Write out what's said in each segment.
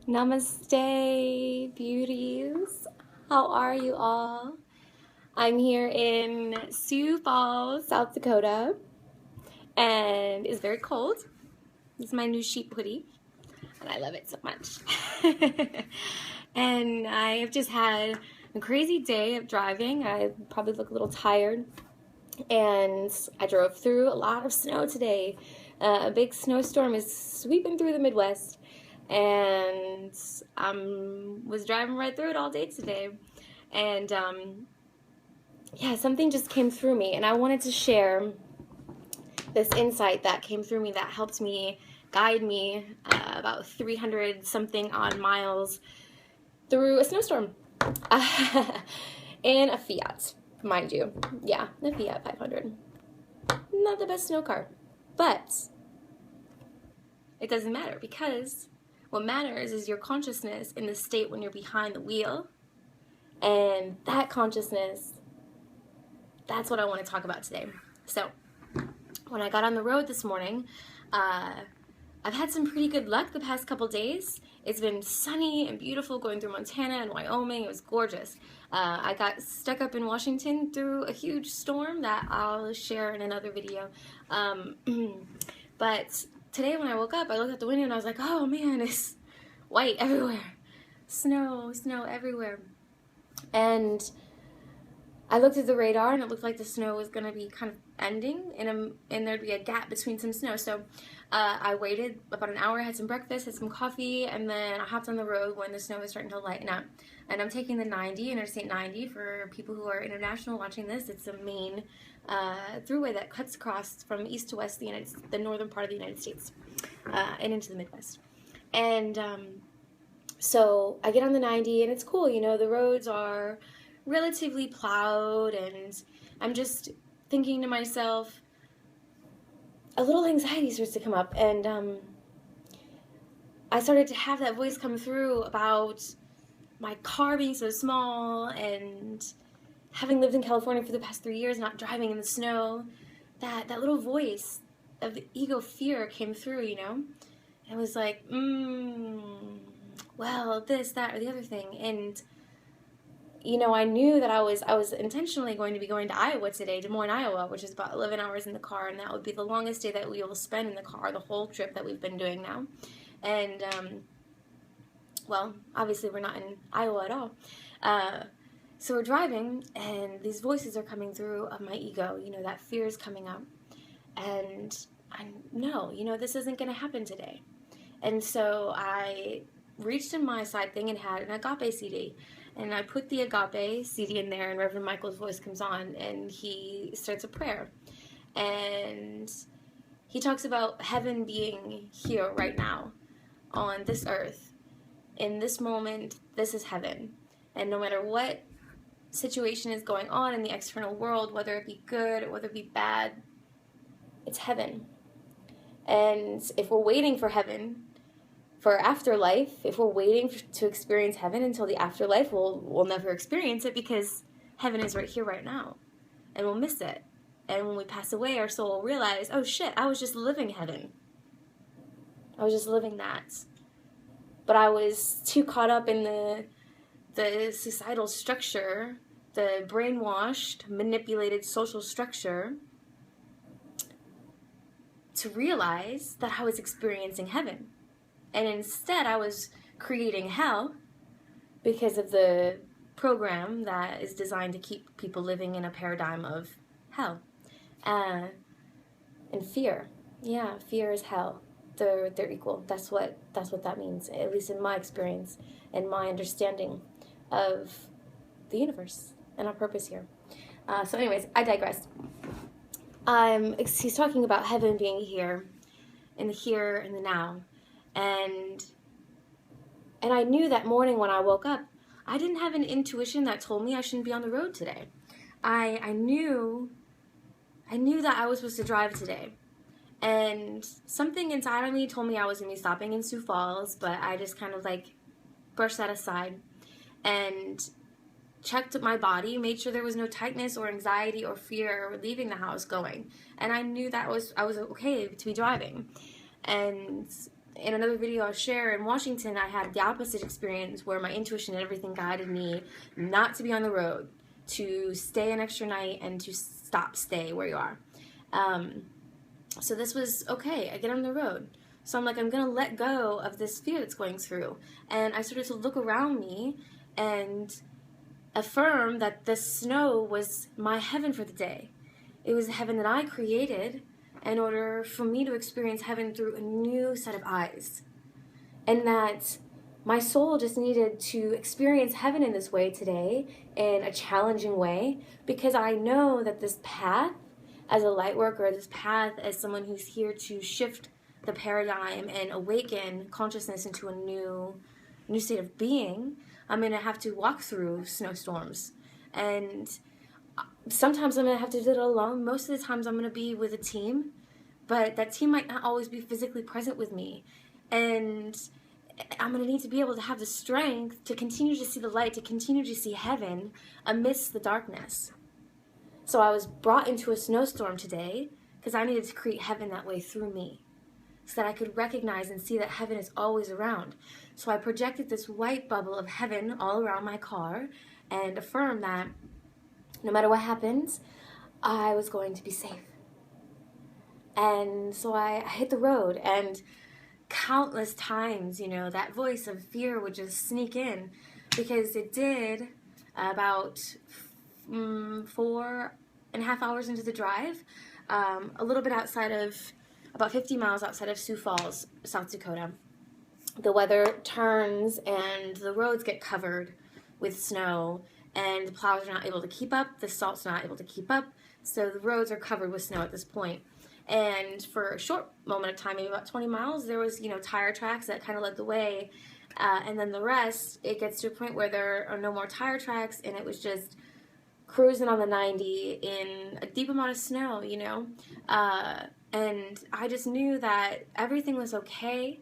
Namaste, beauties. How are you all? I'm here in Sioux Falls, South Dakota, and it's very cold. This is my new sheep hoodie, and I love it so much. And I have just had a crazy day of driving. I probably look a little tired, and I drove through a lot of snow today. A big snowstorm is sweeping through the Midwest, and I was driving right through it all day today. And yeah, something just came through me, and I wanted to share this insight that came through me that helped me guide me about 300 something odd miles through a snowstorm in a Fiat, mind you. Yeah, a Fiat 500. Not the best snow car, but it doesn't matter, because what matters is your consciousness in the state when you're behind the wheel. And that consciousness, that's what I want to talk about today. So, when I got on the road this morning, I've had some pretty good luck the past couple days. It's been sunny and beautiful going through Montana and Wyoming. It was gorgeous. I got stuck up in Washington through a huge storm that I'll share in another video. But today when I woke up, I looked out the window and I was like, oh man, it's white everywhere. Snow everywhere. And I looked at the radar and it looked like the snow was going to be kind of ending and there'd be a gap between some snow. So I waited about an hour, had some breakfast, had some coffee, and then I hopped on the road when the snow was starting to lighten up. And I'm taking the 90, Interstate 90, for people who are international watching this. It's a main thruway that cuts across from east to west the northern part of the United States and into the Midwest. And so I get on the 90 and it's cool, you know, the roads are relatively plowed, and I'm just thinking to myself, a little anxiety starts to come up, and I started to have that voice come through about my car being so small, and having lived in California for the past 3 years, not driving in the snow, that little voice of the ego fear came through, you know. It was like, well, this, that, or the other thing. And you know, I knew that I was intentionally going to be going to Iowa today, Des Moines, Iowa, which is about 11 hours in the car, and that would be the longest day that we will spend in the car, the whole trip that we've been doing now. And, well, obviously we're not in Iowa at all. So we're driving, and these voices are coming through of my ego, you know, that fear is coming up. And I know, you know, this isn't going to happen today. And so I reached in my side thing and had an Agape CD. And I put the Agape CD in there, and Reverend Michael's voice comes on, and he starts a prayer. And he talks about heaven being here right now on this earth. In this moment, this is heaven. And no matter what situation is going on in the external world, whether it be good or whether it be bad, it's heaven. And if we're waiting for heaven, for afterlife, if we're waiting to experience heaven until the afterlife, we'll never experience it, because heaven is right here, right now, and we'll miss it. And when we pass away, our soul will realize, oh shit, I was just living heaven. I was just living that. But I was too caught up in the societal structure, the brainwashed, manipulated social structure, to realize that I was experiencing heaven. And instead, I was creating hell because of the program that is designed to keep people living in a paradigm of hell. And fear. Yeah, fear is hell. They're equal. That's what that means, at least in my experience and my understanding of the universe and our purpose here. So anyways, I digress. He's talking about heaven being here, in the here and the now. And I knew that morning when I woke up, I didn't have an intuition that told me I shouldn't be on the road today. I knew that I was supposed to drive today. And something inside of me told me I was going to be stopping in Sioux Falls, but I just kind of like brushed that aside and checked my body, made sure there was no tightness or anxiety or fear leaving the house going. And I knew that I was okay to be driving. And in another video I'll share, in Washington, I had the opposite experience where my intuition and everything guided me not to be on the road, to stay an extra night, and to stay where you are. So this was okay. I get on the road. So I'm like, I'm going to let go of this fear that's going through. And I started to look around me and affirm that the snow was my heaven for the day. It was the heaven that I created in order for me to experience heaven through a new set of eyes. And that my soul just needed to experience heaven in this way today, in a challenging way, because I know that this path as a light worker, this path as someone who's here to shift the paradigm and awaken consciousness into a new state of being, I'm going to have to walk through snowstorms. And sometimes I'm going to have to do it alone. Most of the times I'm going to be with a team, but that team might not always be physically present with me. And I'm going to need to be able to have the strength to continue to see the light, to continue to see heaven amidst the darkness. So I was brought into a snowstorm today because I needed to create heaven that way through me, so that I could recognize and see that heaven is always around. So I projected this white bubble of heaven all around my car and affirmed that no matter what happens, I was going to be safe. And so I hit the road, and countless times, that voice of fear would just sneak in, because it did about 4.5 hours into the drive, a little bit outside of, about 50 miles outside of Sioux Falls, South Dakota. The weather turns and the roads get covered with snow, and the plows are not able to keep up, the salt's not able to keep up, so the roads are covered with snow at this point. And for a short moment of time, maybe about 20 miles, there was, tire tracks that kind of led the way, and then the rest, it gets to a point where there are no more tire tracks, and it was just cruising on the 90 in a deep amount of snow, and I just knew that everything was okay,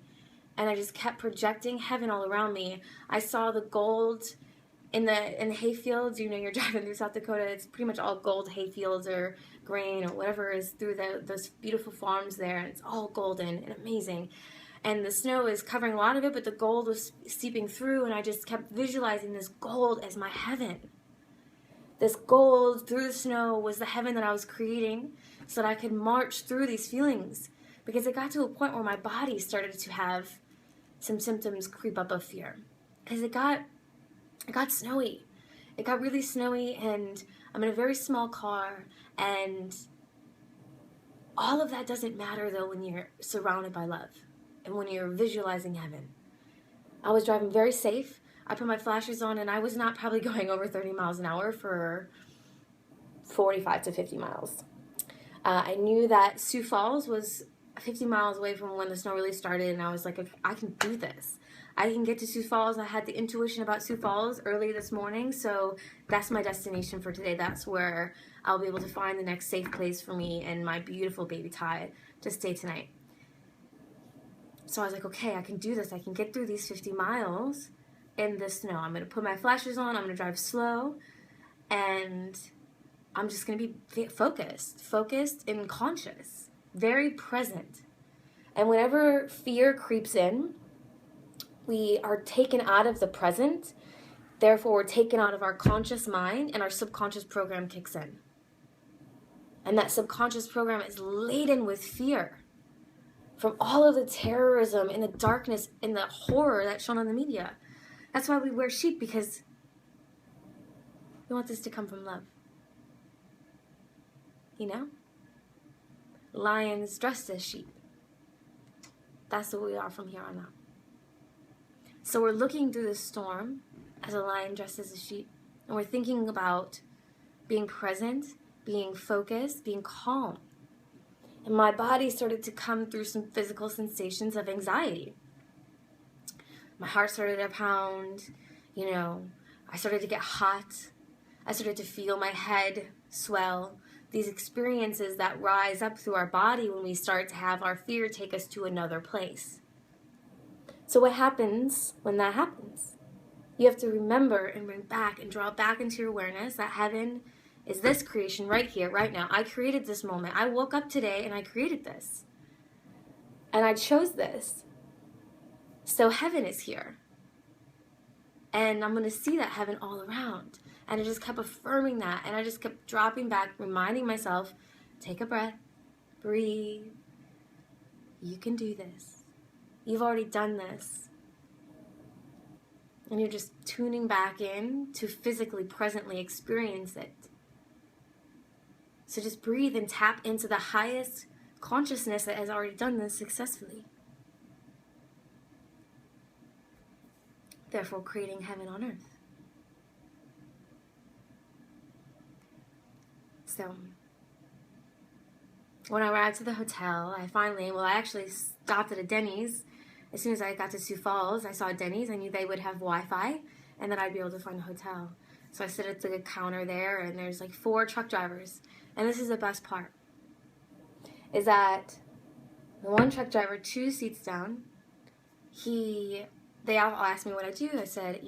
and I just kept projecting heaven all around me. I saw the gold in the hayfields. You're driving through South Dakota, it's pretty much all gold hayfields or grain or whatever is through those beautiful farms there, and it's all golden and amazing. And the snow is covering a lot of it, but the gold was seeping through, and I just kept visualizing this gold as my heaven. This gold through the snow was the heaven that I was creating, so that I could march through these feelings, because it got to a point where my body started to have some symptoms creep up of fear, because it got snowy. It got really snowy, and I'm in a very small car, and all of that doesn't matter though when you're surrounded by love and when you're visualizing heaven. I was driving very safe. I put my flashers on, and I was not probably going over 30 miles an hour for 45 to 50 miles. I knew that Sioux Falls was 50 miles away from when the snow really started, and I was like, I can do this. I can get to Sioux Falls. I had the intuition about Sioux Falls early this morning, so that's my destination for today. That's where I'll be able to find the next safe place for me and my beautiful baby Ty to stay tonight. So I was like, okay, I can do this. I can get through these 50 miles in the snow. I'm going to put my flashers on. I'm going to drive slow, and I'm just going to be focused and conscious, very present. And whenever fear creeps in, we are taken out of the present. Therefore, we're taken out of our conscious mind, and our subconscious program kicks in. And that subconscious program is laden with fear from all of the terrorism and the darkness and the horror that's shown on the media. That's why we wear sheep, because we want this to come from love. Lions dressed as sheep. That's what we are from here on out. So we're looking through the storm as a lion dressed as a sheep, and we're thinking about being present, being focused, being calm. And my body started to come through some physical sensations of anxiety. My heart started to pound, I started to get hot. I started to feel my head swell. These experiences that rise up through our body when we start to have our fear take us to another place. So what happens when that happens? You have to remember and bring back and draw back into your awareness that heaven is this creation right here, right now. I created this moment. I woke up today and I created this. And I chose this. So heaven is here. And I'm going to see that heaven all around. And I just kept affirming that. And I just kept dropping back, reminding myself, take a breath, breathe. You can do this. You've already done this. And you're just tuning back in to physically, presently experience it. So just breathe and tap into the highest consciousness that has already done this successfully. Therefore, creating heaven on earth. So, when I arrived to the hotel, I actually stopped at a Denny's. As soon as I got to Sioux Falls, I saw a Denny's. I knew they would have Wi-Fi, and that I'd be able to find a hotel. So I sit at the counter there, and there's like 4 truck drivers. And this is the best part, is that the one truck driver, 2 seats down, they all asked me what I do. I said,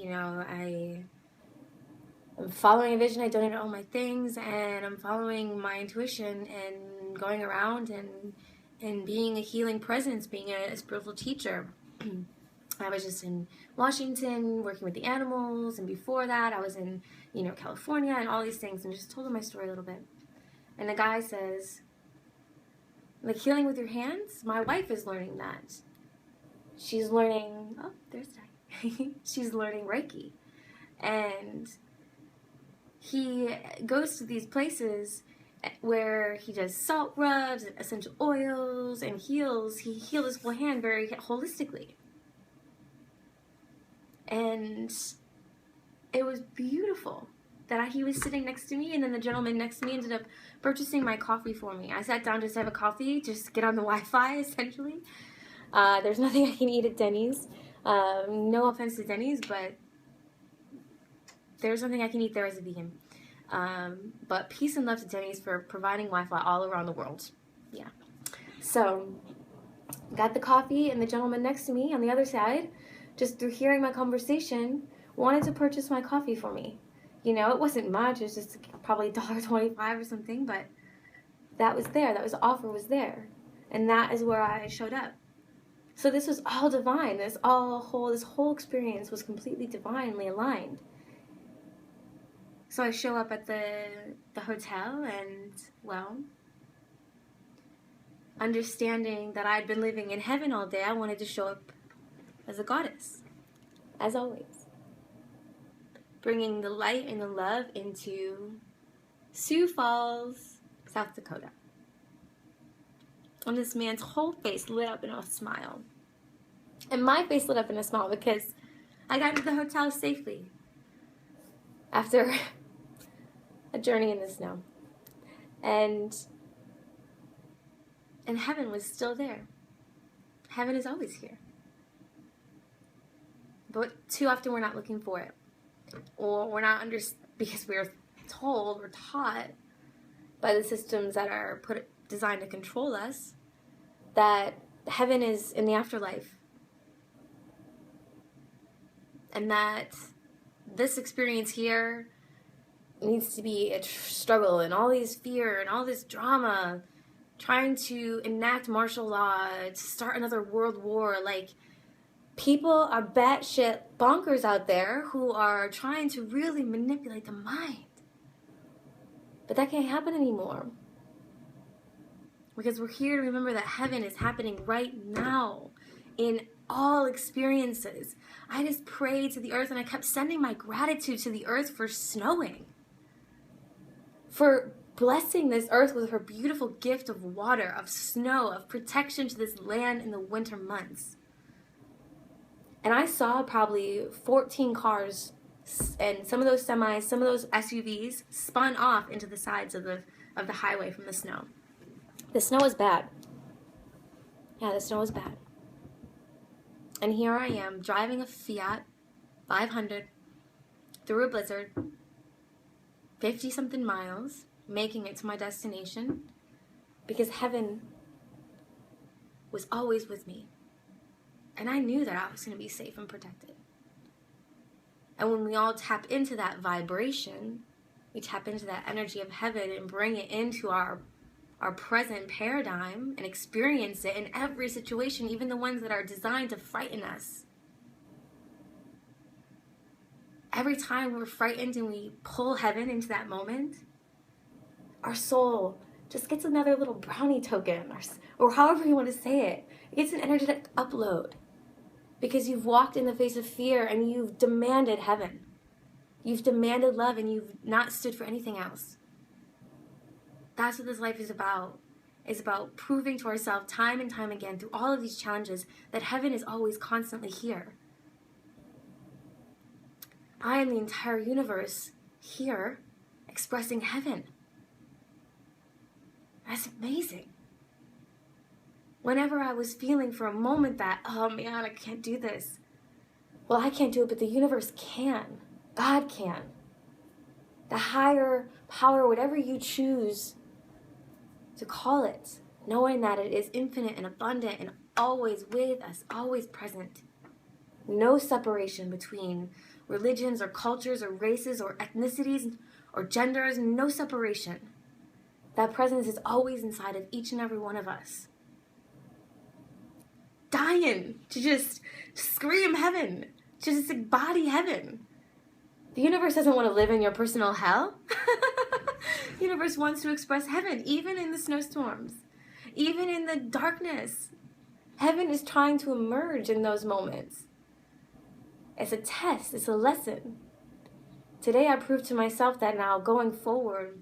I'm following a vision. I donated all my things, and I'm following my intuition and going around and being a healing presence, being a spiritual teacher. I was just in Washington working with the animals, and before that I was in, California and all these things, and just told him my story a little bit. And the guy says, like, healing with your hands? My wife is learning that. She's learning, there's Di. She's learning Reiki. And he goes to these places where he does salt rubs and essential oils and heals. He healed his whole hand very holistically. And it was beautiful that he was sitting next to me, and then the gentleman next to me ended up purchasing my coffee for me. I sat down just to have a coffee, just to get on the Wi-Fi, essentially. There's nothing I can eat at Denny's. No offense to Denny's, but there's something I can eat there as a vegan. But peace and love to Denny's for providing Wi-Fi all around the world. Yeah. So, got the coffee, and the gentleman next to me on the other side, just through hearing my conversation, wanted to purchase my coffee for me. It wasn't much. It was just probably $1.25 or something, but that was there. The offer was there. And that is where I showed up. So this was all divine. This whole experience was completely divinely aligned. So I show up at the hotel, and, understanding that I'd been living in heaven all day, I wanted to show up as a goddess, as always. Bringing the light and the love into Sioux Falls, South Dakota. And this man's whole face lit up in a smile. And my face lit up in a smile because I got to the hotel safely after a journey in the snow. And heaven was still there. Heaven is always here. But too often we're not looking for it. Or we're not because we're taught by the systems that are designed to control us, that heaven is in the afterlife. And that this experience here needs to be a struggle, and all these fear and all this drama, trying to enact martial law, to start another world war. Like, people are batshit bonkers out there who are trying to really manipulate the mind. But that can't happen anymore. Because we're here to remember that heaven is happening right now in all experiences. I just prayed to the earth, and I kept sending my gratitude to the earth for snowing. For blessing this earth with her beautiful gift of water, of snow, of protection to this land in the winter months. And I saw probably 14 cars, and some of those semis, some of those SUVs spun off into the sides of the highway from the snow. The snow was bad. Yeah, the snow was bad. And here I am driving a Fiat 500 through a blizzard, 50-something miles, making it to my destination, because heaven was always with me. And I knew that I was going to be safe and protected. And when we all tap into that vibration, we tap into that energy of heaven and bring it into our present paradigm and experience it in every situation, even the ones that are designed to frighten us. every time we're frightened and we pull heaven into that moment, our soul just gets another little brownie token, or however you want to say it. It gets an energetic upload because you've walked in the face of fear and you've demanded heaven. You've demanded love and you've not stood for anything else. That's what this life is about. It's about proving to ourselves time and time again through all of these challenges that heaven is always constantly here. I am the entire universe here expressing heaven. That's amazing. Whenever I was feeling for a moment that, oh man, I can't do this. Well, I can't do it, but the universe can. God can. The higher power, whatever you choose to call it, knowing that it is infinite and abundant and always with us, always present. No separation between religions or cultures or races or ethnicities or genders, no separation. That presence is always inside of each and every one of us. Dying to just scream heaven, to just embody heaven. The universe doesn't want to live in your personal hell. The universe wants to express heaven, even in the snowstorms, even in the darkness. Heaven is trying to emerge in those moments. It's a test, it's a lesson. Today I proved to myself that now going forward,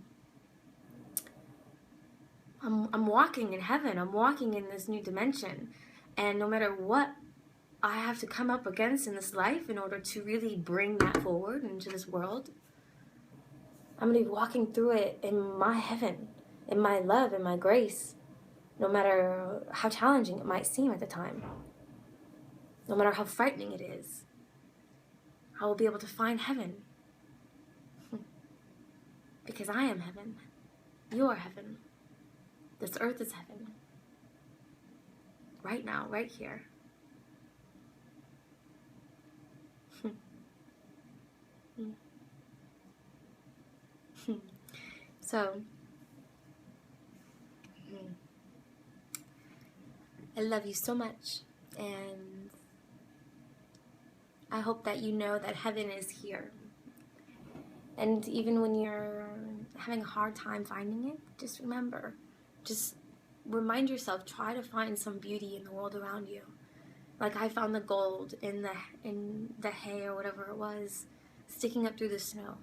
I'm walking in heaven. I'm walking in this new dimension. And no matter what I have to come up against in this life in order to really bring that forward into this world, I'm going to be walking through it in my heaven, in my love, in my grace, no matter how challenging it might seem at the time, no matter how frightening it is. I will be able to find heaven because I am heaven. You are heaven. This earth is heaven. Right now, right here. So, I love you so much, and I hope that you know that heaven is here. And even when you're having a hard time finding it, just remember, just remind yourself, try to find some beauty in the world around you. Like I found the gold in the hay or whatever it was, sticking up through the snow.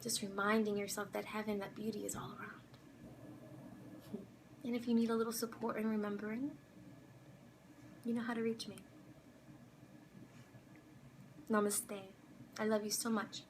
Just reminding yourself that heaven, that beauty is all around. And if you need a little support in remembering, you know how to reach me. Namaste. I love you so much.